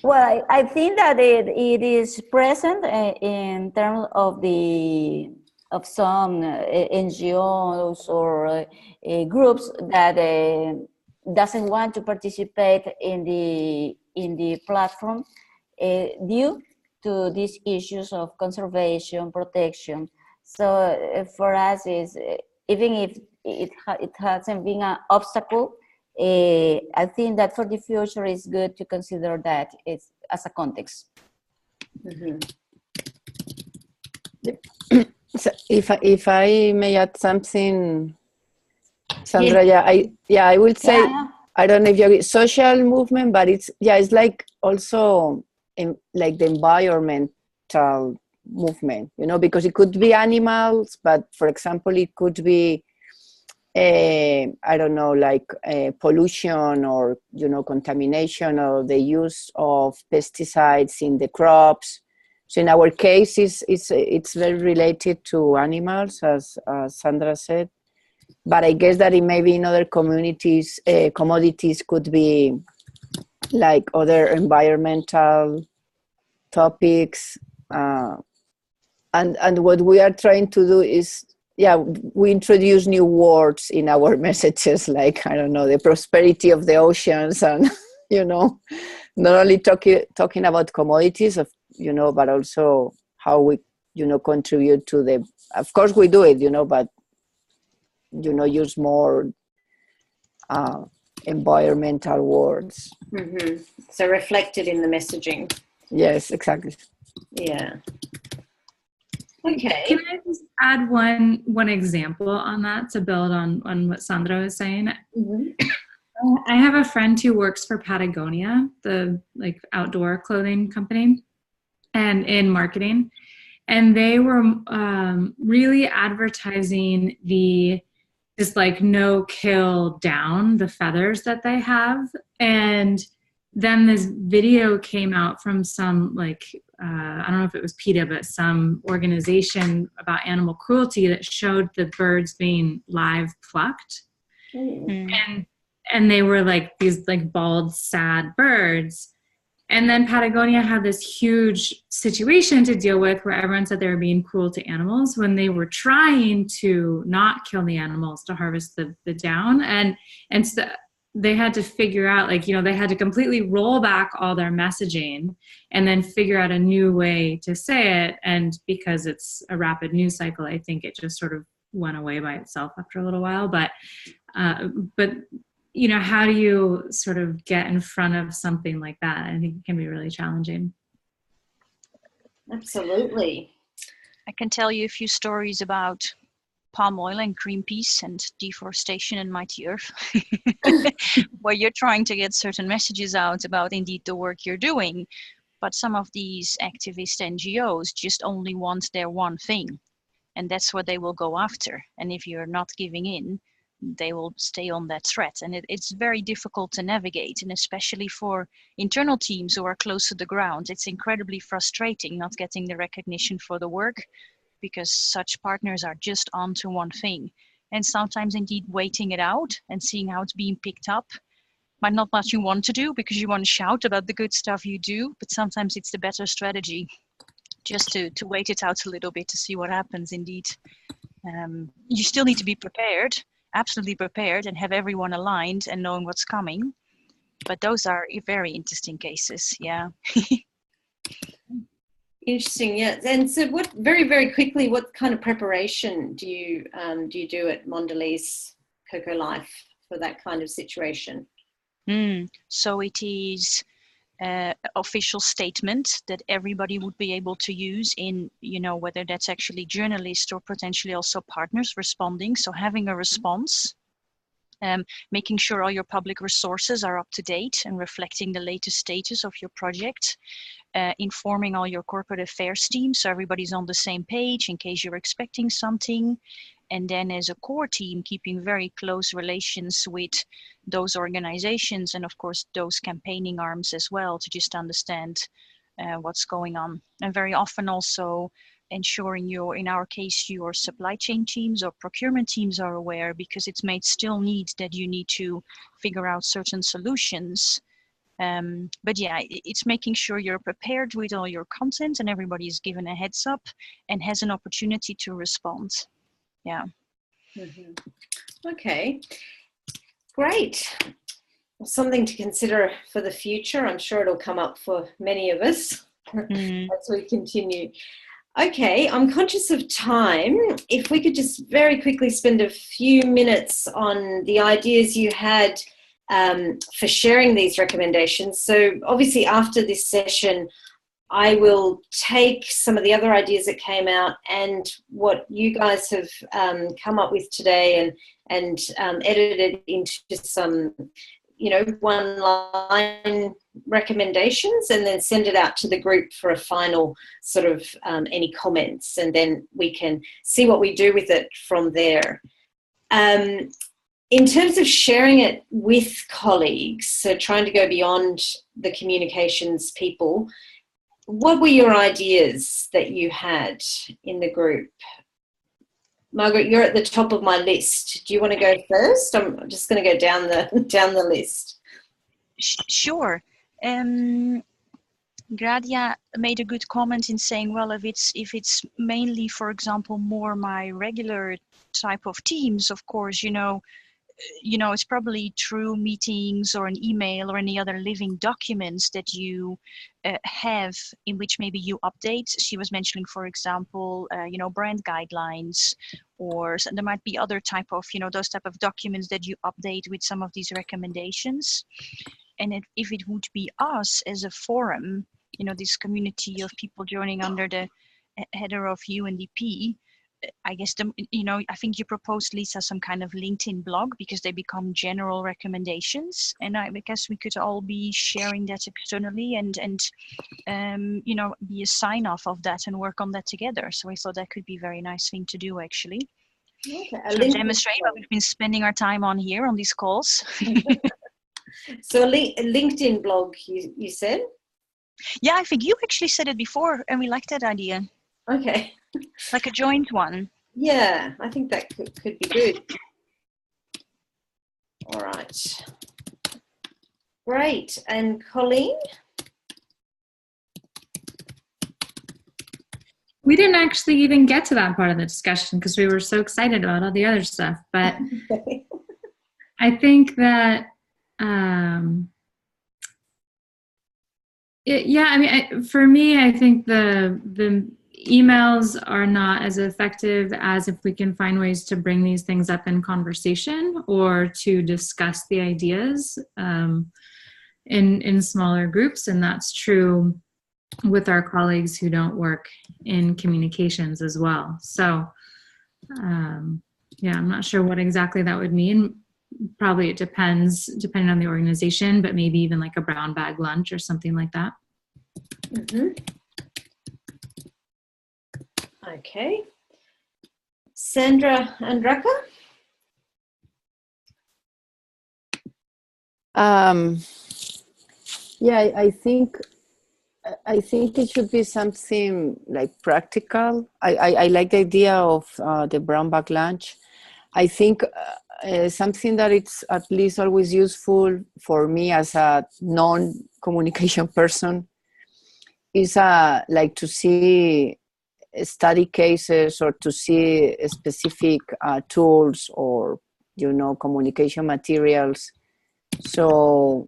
Well, I think that it is present in terms of some NGOs or groups that doesn't want to participate in the platform due to these issues of conservation, protection. So for us, is even if it hasn't been an obstacle, I think that for the future it's good to consider that it's as a context. Mm-hmm. So if I may add something, Sandra, I would say, I don't know if you agree, social movement, but it's like also like the environmental movement, because it could be animals, but for example, it could be I don't know, like pollution or contamination or the use of pesticides in the crops. So in our case, it's very related to animals, as Sandra said. But I guess that it may be in other communities, commodities could be like other environmental topics. And what we are trying to do is, we introduce new words in our messages, like, I don't know, the prosperity of the oceans, and, not only talking about commodities, but also how we, contribute to the, of course we do it, but, use more environmental words. Mm-hmm. So reflected in the messaging. Yes, exactly. Yeah. Okay. Can I just add one example on that to build on what Sandra was saying? Mm-hmm. I have a friend who works for Patagonia, the outdoor clothing company, and in marketing, and they were really advertising this no kill down the feathers that they have. And then this video came out from some I don't know if it was PETA, but some organization about animal cruelty that showed the birds being live plucked. Mm. And they were these bald, sad birds. And then Patagonia had this huge situation to deal with where everyone said they were being cruel to animals when they were trying to not kill the animals to harvest the down. And so they had to figure out, they had to completely roll back all their messaging and then figure out a new way to say it. And because it's a rapid news cycle, I think it just sort of went away by itself after a little while. But how do you sort of get in front of something like that? I think it can be really challenging. Absolutely. I can tell you a few stories about palm oil and Greenpeace and deforestation and Mighty Earth, where you're trying to get certain messages out about indeed the work you're doing. But some of these activist NGOs just only want their one thing, and that's what they will go after. And if you're not giving in, they will stay on that threat. And it's very difficult to navigate, and especially for internal teams who are close to the ground, it's incredibly frustrating not getting the recognition for the work, because such partners are just on to one thing. And sometimes indeed waiting it out and seeing how it's being picked up might not what you want to do, because you want to shout about the good stuff you do, but sometimes it's the better strategy just to wait it out a little bit to see what happens indeed. You still need to be prepared, absolutely prepared, and have everyone aligned and knowing what's coming. But those are very interesting cases, yeah. Interesting, yeah. And so, very, very quickly, what kind of preparation do you do at Mondelez Cocoa Life for that kind of situation? So it is official statement that everybody would be able to use in, whether that's actually journalists or potentially also partners responding. So having a response, making sure all your public resources are up to date and reflecting the latest status of your project, informing all your corporate affairs team so everybody's on the same page in case you're expecting something, and then as a core team, keeping very close relations with those organizations and of course those campaigning arms as well, to just understand what's going on. And very often also ensuring in our case, your supply chain teams or procurement teams are aware, because it may still need that you need to figure out certain solutions. But yeah, it's making sure you're prepared with all your content and everybody is given a heads up and has an opportunity to respond. Yeah. Mm-hmm. Okay, great. Something to consider for the future. I'm sure it'll come up for many of us as we continue. Okay, I'm conscious of time. If we could just very quickly spend a few minutes on the ideas you had for sharing these recommendations. So obviously after this session, I will take some of the other ideas that came out and what you guys have come up with today and edited into some, one-line recommendations, and then send it out to the group for a final sort of any comments, and then we can see what we do with it from there. In terms of sharing it with colleagues, so trying to go beyond the communications people, what were your ideas that you had in the group? Margaret, you're at the top of my list. Do you want to go first? I'm just going to go down the list. Sure. Gradia made a good comment in saying, well, if it's mainly, for example, more my regular type of teams, of course, it's probably through meetings or an email or any other living documents that you have, in which maybe you update. She was mentioning, for example, brand guidelines, or there might be other type of, those type of documents that you update with some of these recommendations. And if it would be us as a forum, this community of people joining under the header of UNDP, I guess I think you proposed, Lisa, some kind of LinkedIn blog, because they become general recommendations, and I guess we could all be sharing that externally and be a sign off of that and work on that together. So I thought that could be a very nice thing to do, actually. Okay, to demonstrate what we've been spending our time on here on these calls. So a LinkedIn blog, you said? Yeah, I think you actually said it before, and we like that idea. Okay. Like a joint one. Yeah, I think that could be good. All right. Great. And Colleen? We didn't actually even get to that part of the discussion because we were so excited about all the other stuff. But I think that, for me, I think the emails are not as effective as if we can find ways to bring these things up in conversation or to discuss the ideas in smaller groups. And that's true with our colleagues who don't work in communications as well. So I'm not sure what exactly that would mean. Probably it depends, depending on the organization, but maybe even like a brown bag lunch or something like that. Mm-hmm. Okay. Sandra and Raka? I think it should be something like practical. I like the idea of the brown bag lunch. I think something that it's at least always useful for me as a non-communication person is like to see study cases or to see specific tools or, communication materials. So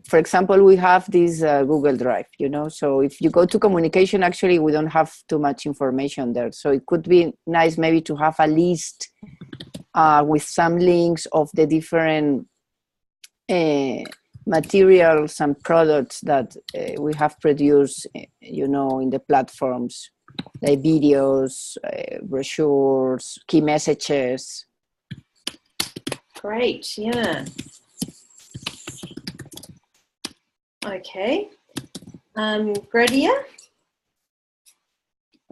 for example, we have this Google Drive, so if you go to communication, actually, we don't have too much information there. So it could be nice maybe to have a list with some links of the different materials and products that we have produced, in the platforms, like videos, brochures, key messages. Great, yeah. Okay. Gradia?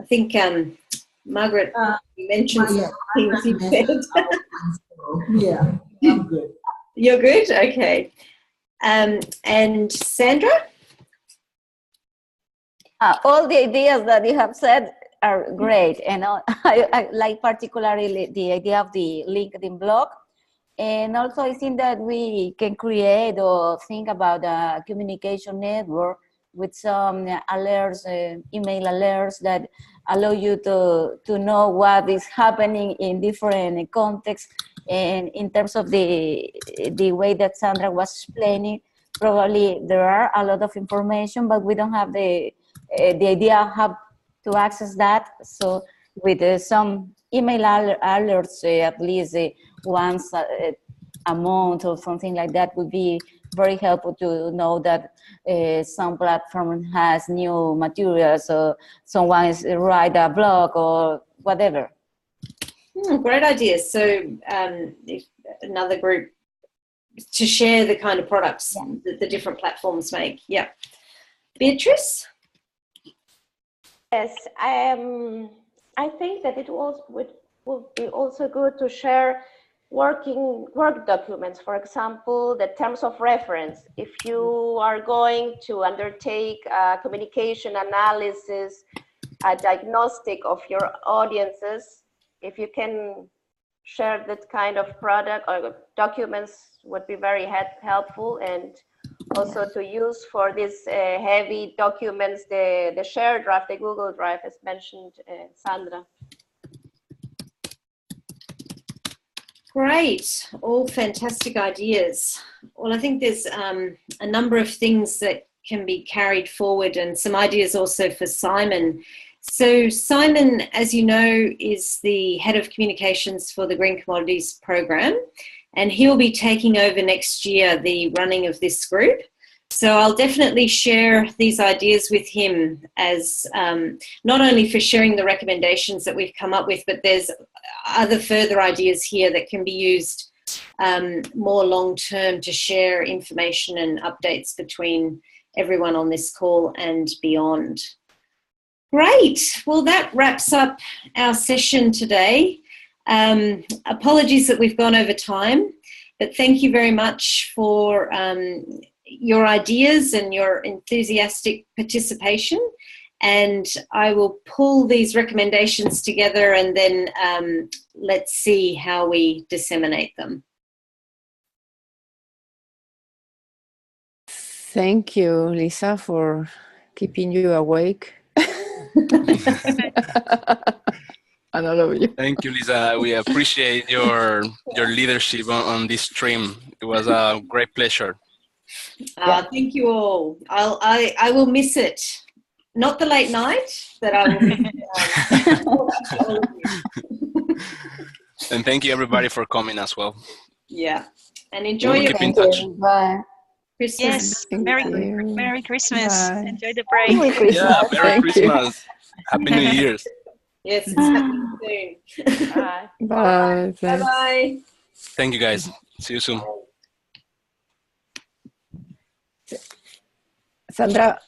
I think Margaret, you mentioned Yeah, things you said. yeah, I'm good. You're good? Okay. And Sandra? All the ideas that you have said are great, and I like particularly the idea of the LinkedIn blog. And also, I think that we can create or think about a communication network with some alerts, email alerts that allow you to know what is happening in different contexts. And in terms of the way that Sandra was explaining, probably there are a lot of information, but we don't have the idea of how to access that. So with some email alerts, at least once a month or something like that would be very helpful to know that some platform has new materials or someone is write a blog or whatever. Great idea. So if another group to share the kind of products that the different platforms make. Yeah. Beatrice? Yes, I think that it would be also good to share work documents. For example, the terms of reference. If you are going to undertake a communication analysis, a diagnostic of your audiences, if you can share that kind of product or documents would be very helpful. And also to use for these heavy documents, the shared drive, the Google Drive, as mentioned, Sandra. Great, all fantastic ideas. Well, I think there's a number of things that can be carried forward and some ideas also for Simon. So Simon, as you know, is the head of communications for the Green Commodities program, and he'll be taking over next year the running of this group. So I'll definitely share these ideas with him as not only for sharing the recommendations that we've come up with, but there's other further ideas here that can be used more long-term to share information and updates between everyone on this call and beyond. Great. Well, that wraps up our session today. Apologies that we've gone over time, but thank you very much for your ideas and your enthusiastic participation. And I will pull these recommendations together and then let's see how we disseminate them. Thank you, Lisa, for keeping you awake. And all of you. Thank you, Lisa. We appreciate your leadership on this stream. It was a great pleasure. Thank you all. I will miss it. Not the late night, but I will miss it. And thank you, everybody, for coming as well. Yeah. And enjoy your keep in touch. Bye. Christmas. Yes, Merry Christmas. Bye. Enjoy the break. Merry Christmas. Yeah, Merry Thank you. Christmas. Happy New Year's. Yes, it's happening soon. Bye. Bye. Thanks. Bye-bye. Thank you, guys. See you soon. Sandra,